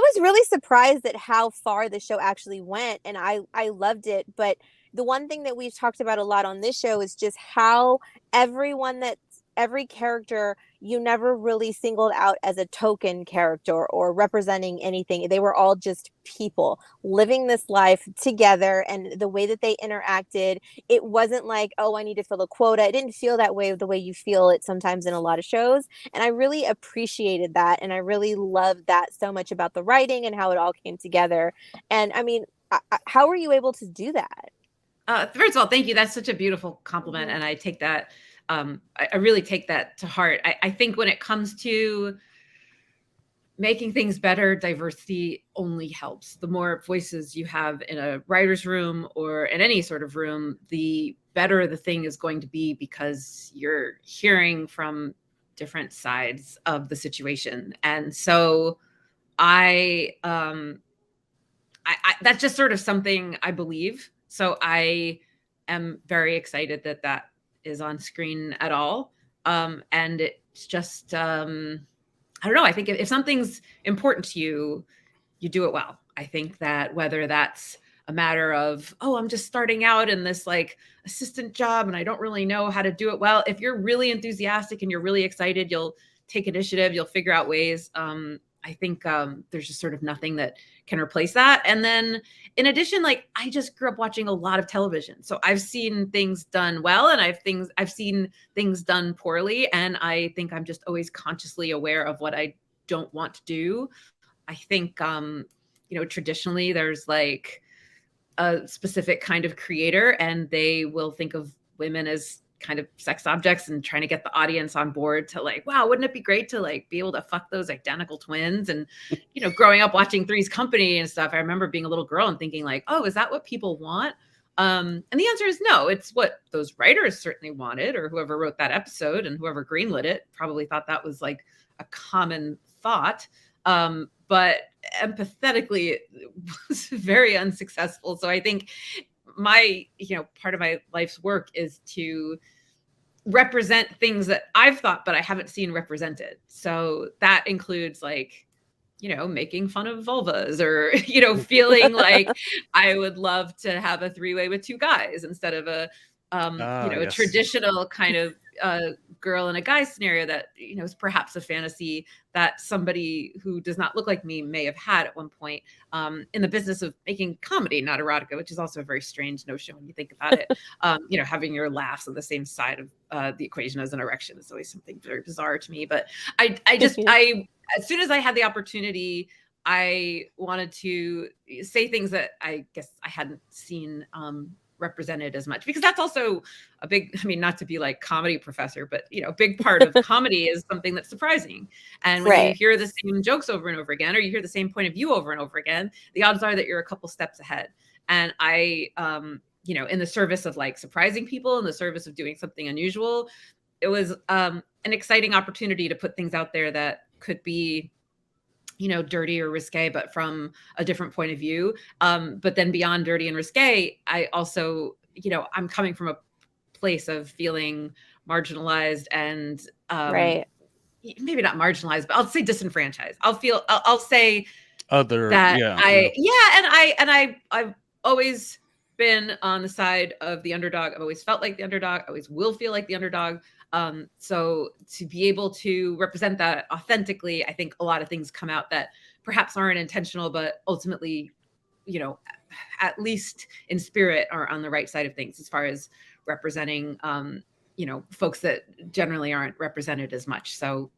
was really surprised at how far the show actually went, and I loved it. But the one thing that we've talked about a lot on this show is just how everyone that's every character you never really singled out as a token character or representing anything. They were all just people living this life together, and the way that they interacted, it wasn't like, oh, I need to fill a quota. It didn't feel that way the way you feel it sometimes in a lot of shows. And I really appreciated that. And I really loved that so much about the writing and how it all came together. And I mean, how were you able to do that? First of all, thank you. That's such a beautiful compliment. Hmm. And I take that, I really take that to heart. I think when it comes to making things better, diversity only helps. The more voices you have in a writer's room or in any sort of room, the better the thing is going to be, because you're hearing from different sides of the situation. And so I, that's just sort of something I believe. So I am very excited that that is on screen at all. And it's just, I don't know. I think if something's important to you, you do it well. I think that whether that's a matter of, oh, I'm just starting out in this like assistant job and I don't really know how to do it well. If you're really enthusiastic and you're really excited, you'll take initiative, you'll figure out ways. I think there's just sort of nothing that can replace that. And then in addition, like I just grew up watching a lot of television. So I've seen things done well and I've seen things done poorly. And I think I'm just always consciously aware of what I don't want to do. I think traditionally there's like a specific kind of creator and they will think of women as kind of sex objects and trying to get the audience on board to like, wow, wouldn't it be great to like be able to fuck those identical twins? And, growing up watching Three's Company and stuff, I remember being a little girl and thinking like, oh, is that what people want? And the answer is no. It's what those writers certainly wanted, or whoever wrote that episode and whoever greenlit it probably thought that was like a common thought. But empathetically, it was very unsuccessful. So I think my, part of my life's work is to represent things that I've thought, but I haven't seen represented. So that includes like, making fun of vulvas or, feeling like I would love to have a three-way with two guys instead of a a Yes. traditional kind of girl and a guy scenario that, is perhaps a fantasy that somebody who does not look like me may have had at one point, in the business of making comedy, not erotica, which is also a very strange notion when you think about it. Having your laughs on the same side of the equation as an erection is always something very bizarre to me. But I as soon as I had the opportunity, I wanted to say things that I guess I hadn't seen represented as much, because that's also a big, not to be like comedy professor, but a big part of comedy is something that's surprising. And when you Right. hear the same jokes over and over again, or you hear the same point of view over and over again, the odds are that you're a couple steps ahead. And I, in the service of like surprising people, in the service of doing something unusual, it was an exciting opportunity to put things out there that could be dirty or risque, but from a different point of view. But then beyond dirty and risque, I also, I'm coming from a place of feeling marginalized and Right. maybe not marginalized, but I'll say disenfranchised. I'll say Other, that yeah, yeah. I've always been on the side of the underdog. I've always felt like the underdog. I always will feel like the underdog. So to be able to represent that authentically, I think a lot of things come out that perhaps aren't intentional, but ultimately, at least in spirit are on the right side of things as far as representing, folks that generally aren't represented as much. So